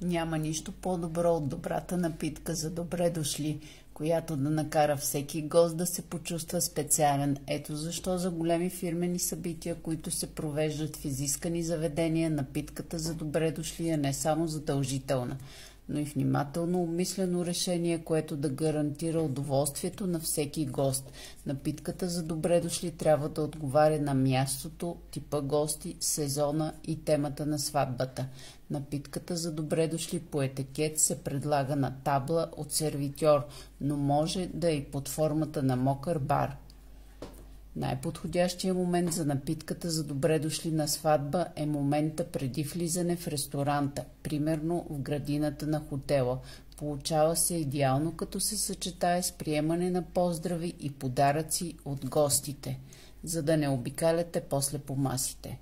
Няма нищо по-добро от добрата напитка за добре дошли, която да накара всеки гост да се почувства специален. Ето защо за големи фирмени събития, които се провеждат в изискани заведения, напитката за добре дошли е не само задължителна, но и внимателно обмислено решение, което да гарантира удоволствието на всеки гост. Напитката за добре дошли трябва да отговаря на мястото, типа гости, сезона и темата на сватбата. Напитката за добре дошли по етикет се предлага на табла от сервитьор, но може да е и под формата на мокър бар. Най-подходящия момент за напитката за добре дошли на сватба е момента преди влизане в ресторанта, примерно в градината на хотела. Получава се идеално, като се съчетае с приемане на поздрави и подаръци от гостите, за да не обикаляте после по масите.